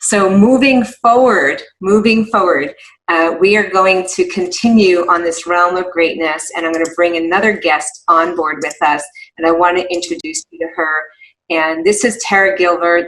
So moving forward, we are going to continue on this realm of greatness, and I'm going to bring another guest on board with us, and I want to introduce you to her. And this is Tara Gilvar.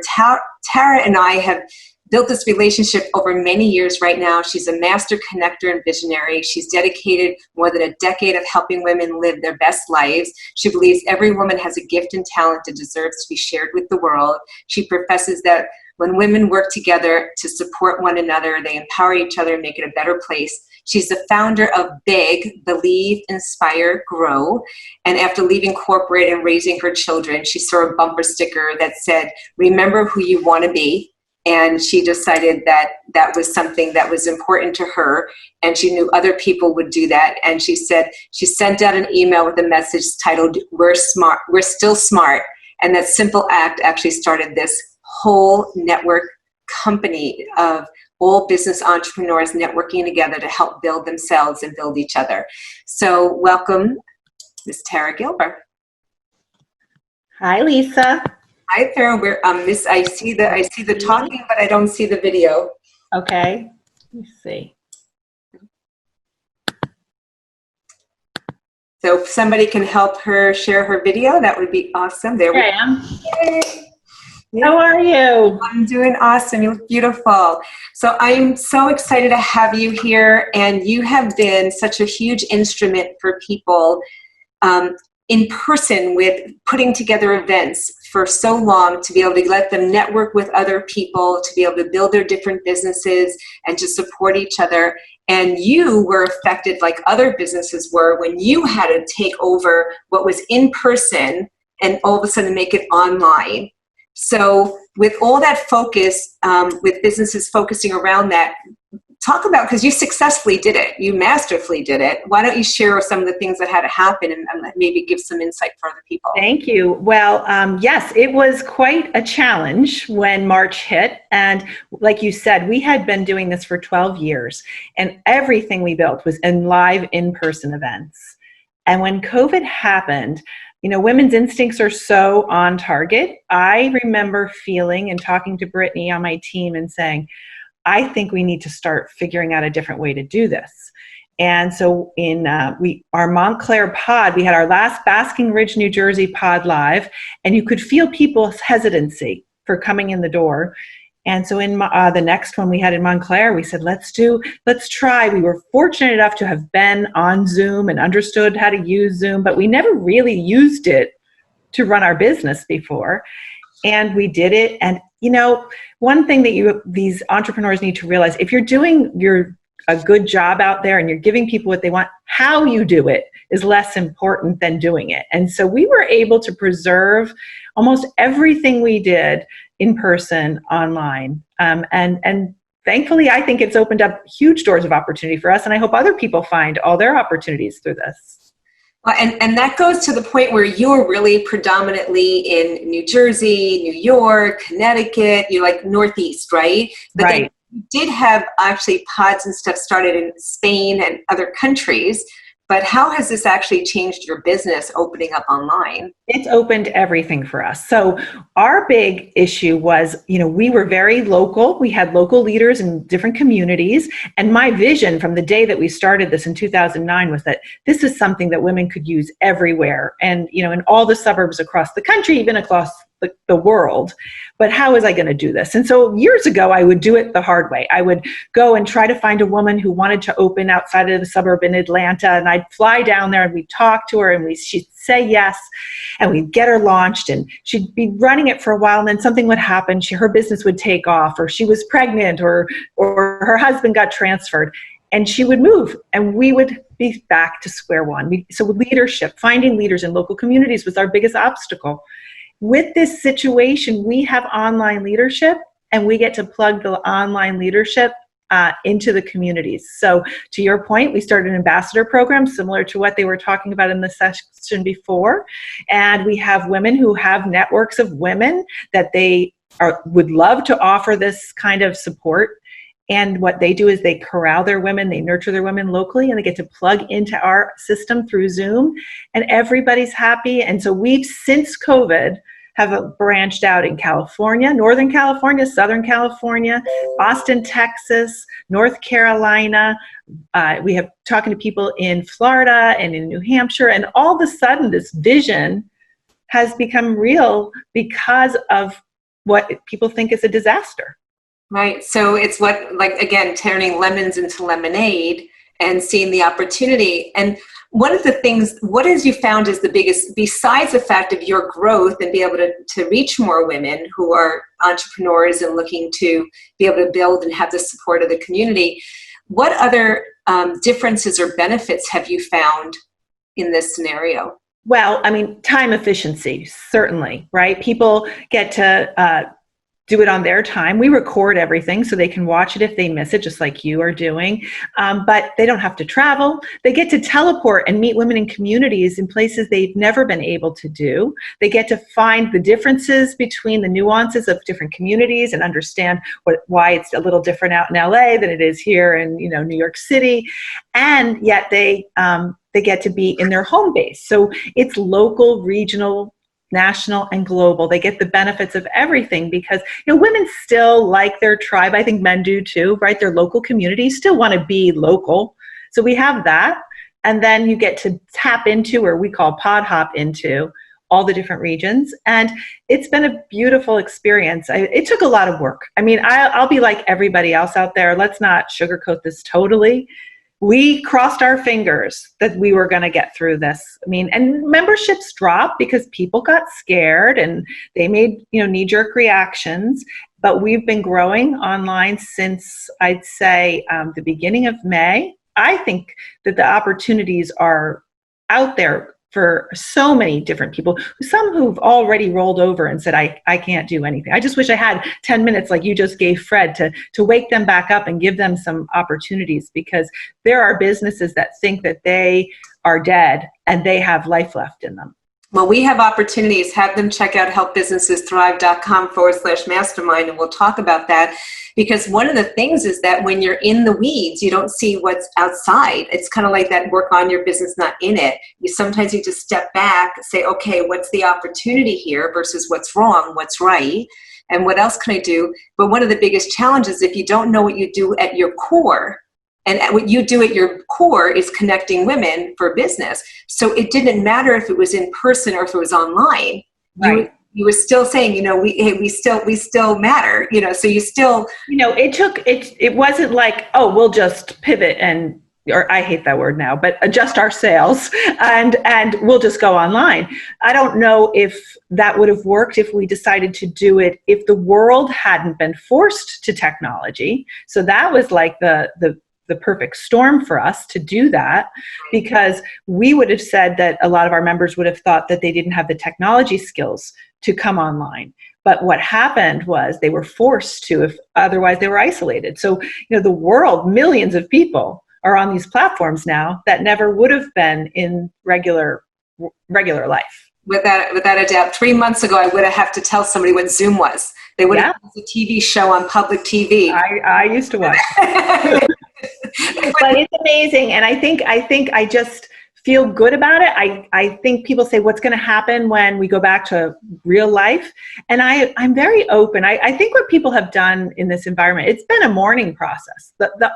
Tara and I have built this relationship over many years right now. She's a master connector and visionary. She's dedicated more than a decade of helping women live their best lives. She believes every woman has a gift and talent that deserves to be shared with the world. She professes that when women work together to support one another, they empower each other and make it a better place. She's the founder of BIG, Believe, Inspire, Grow. And after leaving corporate and raising her children, she saw a bumper sticker that said, "Remember who you want to be." And she decided that that was something that was important to her, and she knew other people would do that. And she said she sent out an email with a message titled, "We're smart, we're still smart." And that simple act actually started this whole network company of all business entrepreneurs networking together to help build themselves and build each other. So welcome, Ms. Tara Gilvar. Hi, Lisa. Hi, Tara. I see the talking, but I don't see the video. Okay. Let's see. So if somebody can help her share her video, that would be awesome. There we go. I am. Yay. How are you? I'm doing awesome. You look beautiful. So I'm so excited to have you here, and you have been such a huge instrument for people in person with putting together events for so long, to be able to let them network with other people, to be able to build their different businesses and to support each other. And you were affected like other businesses were when you had to take over what was in person and all of a sudden make it online. So with all that focus, with businesses focusing around that, talk about, because you successfully did it, you masterfully did it. Why don't you share some of the things that had to happen and maybe give some insight for other people? Thank you. Well, yes, it was quite a challenge when March hit. And like you said, we had been doing this for 12 years, and everything we built was in live in-person events. And when COVID happened, you know, women's instincts are so on target. I remember feeling and talking to Brittany on my team and saying, I think we need to start figuring out a different way to do this. And so in our Montclair pod, we had our last Basking Ridge, New Jersey pod live, and you could feel people's hesitancy for coming in the door. And so in the next one we had in Montclair, we said, let's try. We were fortunate enough to have been on Zoom and understood how to use Zoom, but we never really used it to run our business before. And we did it. And, you know, one thing that these entrepreneurs need to realize, if you're doing a good job out there and you're giving people what they want, how you do it is less important than doing it. And so we were able to preserve almost everything we did in person online. And thankfully, I think it's opened up huge doors of opportunity for us. And I hope other people find all their opportunities through this. Well, and that goes to the point where you're really predominantly in New Jersey, New York, Connecticut, you're like Northeast, right? But right. You did have actually pods and stuff started in Spain and other countries. But how has this actually changed your business opening up online? It's opened everything for us. So our big issue was, you know, we were very local. We had local leaders in different communities. And my vision from the day that we started this in 2009 was that this is something that women could use everywhere. And, you know, in all the suburbs across the country, even across the world. But how was I going to do this? And so years ago, I would do it the hard way. I would go and try to find a woman who wanted to open outside of the suburb in Atlanta. And I'd fly down there and we'd talk to her and she'd say yes. And we'd get her launched and she'd be running it for a while. And then something would happen. Her business would take off, or she was pregnant, or her husband got transferred. And she would move and we would be back to square one. So leadership, finding leaders in local communities was our biggest obstacle. With this situation, we have online leadership and we get to plug the online leadership into the communities. So to your point, we started an ambassador program similar to what they were talking about in the session before. And we have women who have networks of women that they would love to offer this kind of support. And what they do is they corral their women, they nurture their women locally, and they get to plug into our system through Zoom, and everybody's happy. And so we've, since COVID, have branched out in California, Northern California, Southern California, Austin, Texas, North Carolina. We have talking to people in Florida and in New Hampshire, and all of a sudden this vision has become real because of what people think is a disaster. Right. So it's what, like, again, turning lemons into lemonade and seeing the opportunity. And one of the things, what has you found is the biggest, besides the fact of your growth and be able to reach more women who are entrepreneurs and looking to be able to build and have the support of the community, what other differences or benefits have you found in this scenario? Well, I mean, time efficiency, certainly, right? People get to do it on their time. We record everything so they can watch it if they miss it, just like you are doing. But they don't have to travel. They get to teleport and meet women in communities in places they've never been able to do. They get to find the differences between the nuances of different communities and understand why it's a little different out in LA than it is here in New York City. And yet they get to be in their home base. So it's local, regional, national, and global. They get the benefits of everything because women still like their tribe. I think men do too, right? Their local communities still want to be local. So we have that. And then you get to tap into, or we call pod hop into, all the different regions. And it's been a beautiful experience. It took a lot of work. I mean, I'll be like everybody else out there. Let's not sugarcoat this totally. We crossed our fingers that we were going to get through this. I mean, and memberships dropped because people got scared and they made, knee-jerk reactions. But we've been growing online since, I'd say, the beginning of May. I think that the opportunities are out there for so many different people, some who've already rolled over and said, I can't do anything. I just wish I had 10 minutes like you just gave Fred to wake them back up and give them some opportunities, because there are businesses that think that they are dead and they have life left in them. Well, we have opportunities. Have them check out helpbusinessesthrive.com/mastermind, and we'll talk about that. Because one of the things is that when you're in the weeds, you don't see what's outside. It's kind of like that work on your business, not in it. You sometimes need to step back, say, okay, what's the opportunity here versus what's wrong, what's right, and what else can I do? But one of the biggest challenges, if you don't know what you do at your core, and what you do at your core is connecting women for business. So it didn't matter if it was in person or if it was online. Right. You were still saying, we still matter. So you still. It wasn't like, oh, we'll just pivot or I hate that word now, but adjust our sails and we'll just go online. I don't know if that would have worked if we decided to do it if the world hadn't been forced to technology. So that was like the perfect storm for us to do that, because we would have said that a lot of our members would have thought that they didn't have the technology skills to come online. But what happened was they were forced to, if otherwise they were isolated. So, the world, millions of people are on these platforms now that never would have been in regular life. Without a doubt. 3 months ago, I would have to tell somebody what Zoom was. They would have a TV show on public TV. I used to watch. But it's amazing. And I think I just feel good about it. I think people say, what's going to happen when we go back to real life? And I'm very open. I think what people have done in this environment, it's been a mourning process.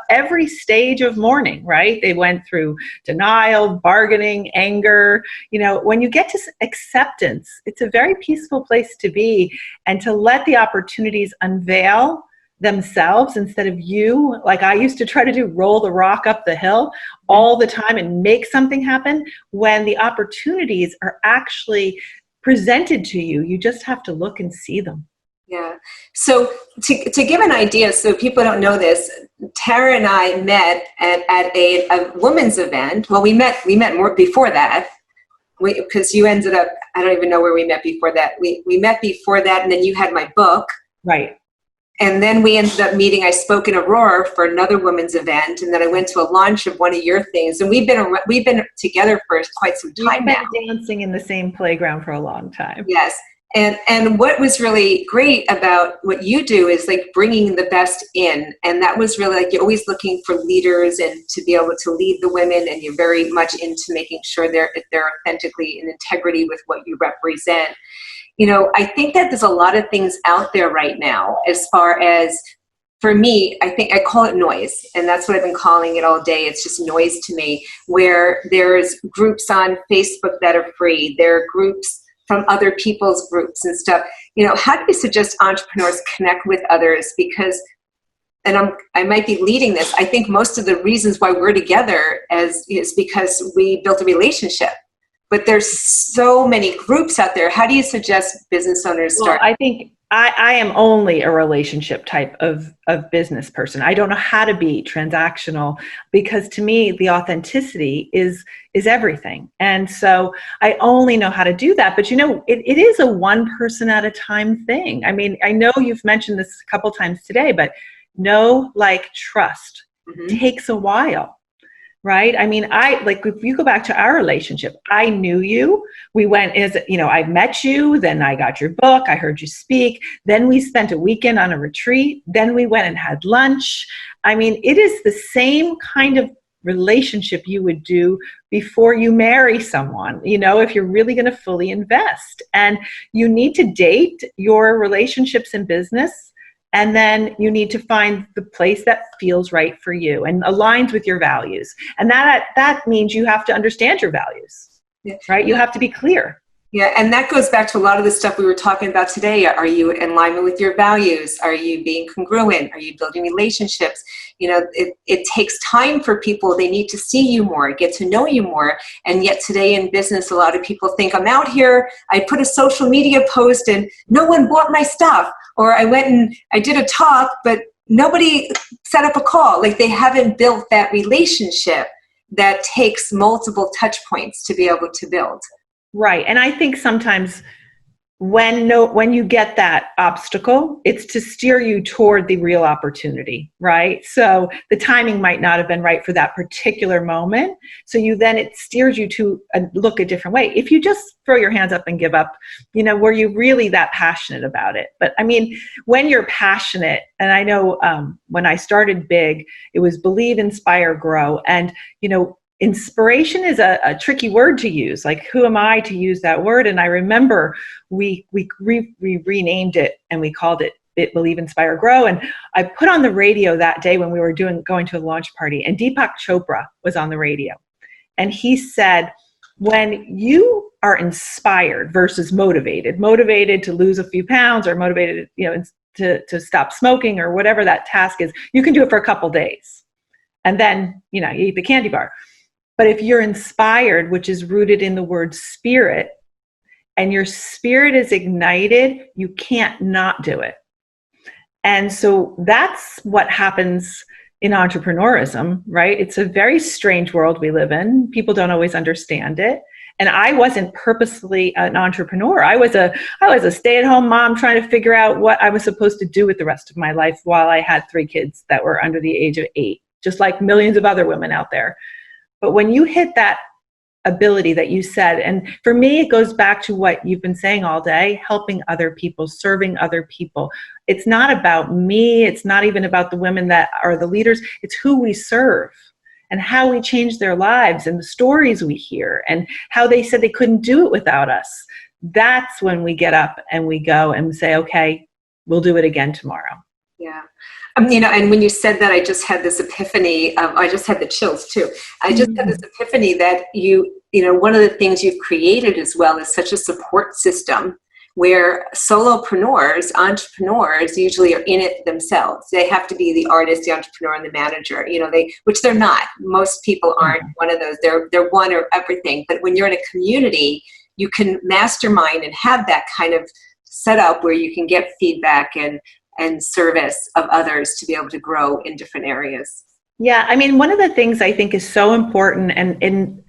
Every stage of mourning, right? They went through denial, bargaining, anger. When you get to acceptance, it's a very peaceful place to be, and to let the opportunities unveil themselves instead of you, like I used to try to do, roll the rock up the hill all the time and make something happen. When the opportunities are actually presented to you, you just have to look and see them. Yeah. So to give an idea, so people don't know this, Tara and I met at a women's event. Well, we met more before that. Because you ended up, I don't even know where we met before that. We met before that, and then you had my book. Right. And then we ended up meeting. I spoke in Aurora for another women's event, and then I went to a launch of one of your things. And we've been together for quite some time now. We've been dancing in the same playground for a long time. Yes. And what was really great about what you do is like bringing the best in. And that was really like, you're always looking for leaders and to be able to lead the women. And you're very much into making sure they're authentically in integrity with what you represent. I think that there's a lot of things out there right now as far as, for me, I think I call it noise, and that's what I've been calling it all day. It's just noise to me, where there's groups on Facebook that are free. There are groups from other people's groups and stuff. How do you suggest entrepreneurs connect with others? Because, and I might be leading this, I think most of the reasons why we're together is because we built a relationship. But there's so many groups out there. How do you suggest business owners start? Well, I think I am only a relationship type of business person. I don't know how to be transactional, because to me, the authenticity is everything. And so I only know how to do that. But it is a one person at a time thing. I mean, I know you've mentioned this a couple times today, but trust takes a while. Right? I mean, if you go back to our relationship, I knew you. We went I met you, then I got your book, I heard you speak, then we spent a weekend on a retreat, then we went and had lunch. I mean, it is the same kind of relationship you would do before you marry someone, if you're really going to fully invest. And you need to date your relationships in business. And then you need to find the place that feels right for you and aligns with your values. And that means you have to understand your values, right? You have to be clear. Yeah, and that goes back to a lot of the stuff we were talking about today. Are you in alignment with your values? Are you being congruent? Are you building relationships? It takes time for people. They need to see you more, get to know you more. And yet today in business, a lot of people think, I'm out here, I put a social media post and no one bought my stuff. Or I went and I did a talk, but nobody set up a call. Like, they haven't built that relationship that takes multiple touch points to be able to build. Right. And I think sometimes when you get that obstacle, it's to steer you toward the real opportunity, right? So the timing might not have been right for that particular moment. So it steers you to look a different way. If you just throw your hands up and give up, were you really that passionate about it? But I mean, when you're passionate, and I know when I started Big, it was believe, inspire, grow. And, inspiration is a tricky word to use. Like, who am I to use that word? And I remember we renamed it and we called it Believe, Inspire, Grow. And I put on the radio that day when we were going to a launch party, and Deepak Chopra was on the radio. And he said, when you are inspired versus motivated to lose a few pounds, or motivated, to stop smoking, or whatever that task is, you can do it for a couple days. And then, you eat the candy bar. But if you're inspired, which is rooted in the word spirit, and your spirit is ignited, you can't not do it. And so that's what happens in entrepreneurism, right? It's a very strange world we live in. People don't always understand it. And I wasn't purposely an entrepreneur. I was a stay-at-home mom trying to figure out what I was supposed to do with the rest of my life while I had 3 kids that were under the age of 8, just like millions of other women out there. But when you hit that ability that you said, and for me, it goes back to what you've been saying all day, helping other people, serving other people. It's not about me. It's not even about the women that are the leaders. It's who we serve and how we change their lives, and the stories we hear, and how they said they couldn't do it without us. That's when we get up and we go and say, okay, we'll do it again tomorrow. Yeah. And when you said that, I just had this epiphany. I just had the chills too. I just had this epiphany that one of the things you've created as well is such a support system where solopreneurs, entrepreneurs usually are in it themselves. They have to be the artist, the entrepreneur, and the manager, which they're not. Most people aren't one of those. They're one or everything. But when you're in a community, you can mastermind and have that kind of setup where you can get feedback and service of others to be able to grow in different areas. Yeah, I mean, one of the things I think is so important, and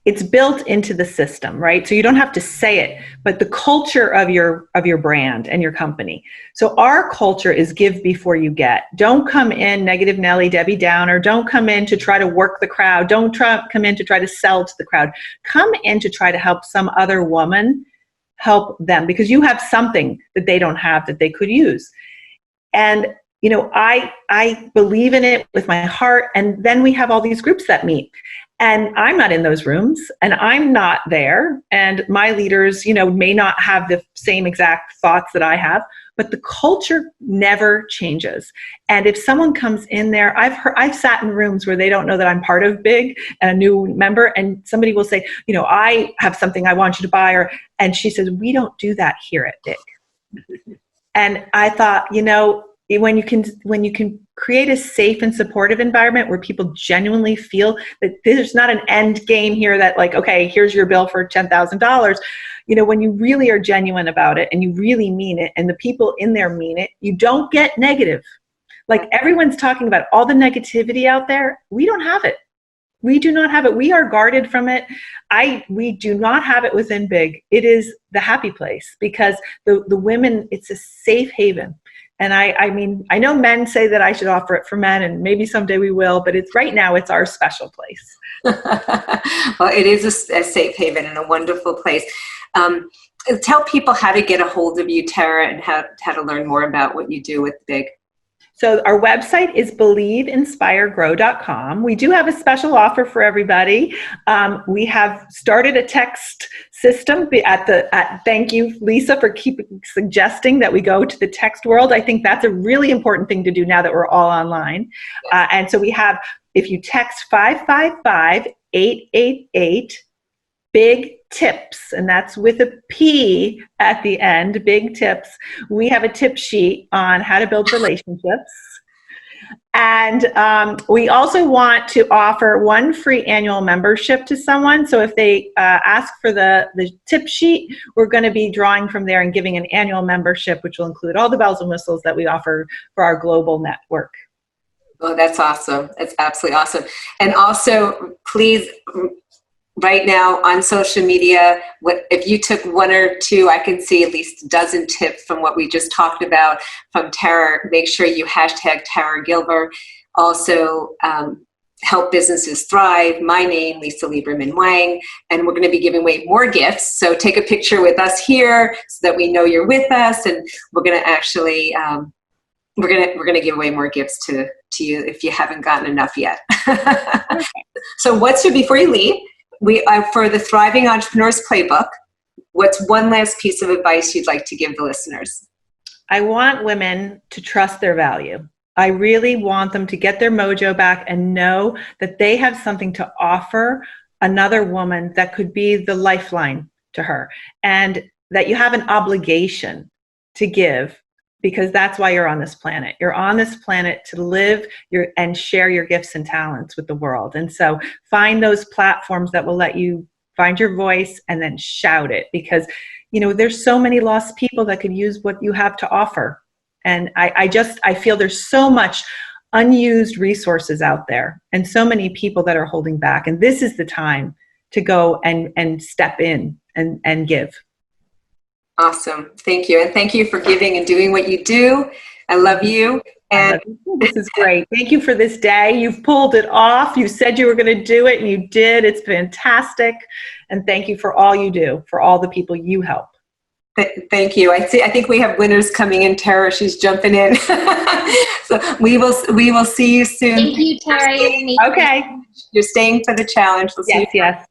it's built into the system, right? So you don't have to say it, but the culture of your brand and your company. So our culture is give before you get. Don't come in negative Nelly, Debbie Downer. Don't come in to try to work the crowd. Don't come in to try to sell to the crowd. Come in to try to help some other woman help them, because you have something that they don't have that they could use. And, I believe in it with my heart. And then we have all these groups that meet. And I'm not in those rooms, and I'm not there. And my leaders, may not have the same exact thoughts that I have, but the culture never changes. And if someone comes in there, I've sat in rooms where they don't know that I'm part of Big, a new member, and somebody will say, I have something I want you to buy, and she says, we don't do that here at Big. And I thought, when you can create a safe and supportive environment where people genuinely feel that there's not an end game here that like, okay, here's your bill for $10,000. When you really are genuine about it and you really mean it and the people in there mean it, you don't get negative. Like everyone's talking about all the negativity out there. We don't have it. We do not have it. We are guarded from it. We do not have it within Big. It is the happy place because the women, it's a safe haven. And I know men say that I should offer it for men, and maybe someday we will, but right now it's our special place. Well, it is a safe haven and a wonderful place. Tell people how to get a hold of you, Tara, and how to learn more about what you do with Big. So our website is believeinspiregrow.com. We do have a special offer for everybody. We have started a text system thank you, Lisa, for keeping suggesting that we go to the text world. I think that's a really important thing to do now that we're all online. And so we have, if you text 555-888, Big Tips, and that's with a P at the end, Big Tips. We have a tip sheet on how to build relationships. And we also want to offer one free annual membership to someone. So if they ask for the tip sheet, we're going to be drawing from there and giving an annual membership, which will include all the bells and whistles that we offer for our global network. Oh, that's awesome. That's absolutely awesome. And also, please, right now on social media, if you took one or two, I can see at least a dozen tips from what we just talked about from Tara. Make sure you hashtag Tara Gilvar. Also, Help Businesses Thrive. My name, Lisa Lieberman-Wang. And we're going to be giving away more gifts. So take a picture with us here so that we know you're with us. And we're going to actually, we're going to give away more gifts to you if you haven't gotten enough yet. So before you leave, for the Thriving Entrepreneurs Playbook, what's one last piece of advice you'd like to give the listeners? I want women to trust their value. I really want them to get their mojo back and know that they have something to offer another woman that could be the lifeline to her, and that you have an obligation to give, because that's why you're on this planet. You're on this planet to live and share your gifts and talents with the world. And so find those platforms that will let you find your voice and then shout it, because, there's so many lost people that could use what you have to offer. And I feel there's so much unused resources out there and so many people that are holding back. And this is the time to go and step in and give. Awesome. Thank you. And thank you for giving and doing what you do. I love you. And this is great. Thank you for this day. You've pulled it off. You said you were going to do it, and you did. It's fantastic. And thank you for all you do, for all the people you help. Thank you. I think we have winners coming in. Tara, she's jumping in. So we will see you soon. Thank you, Tara. Okay. You're staying for the challenge. We'll see you. Yes.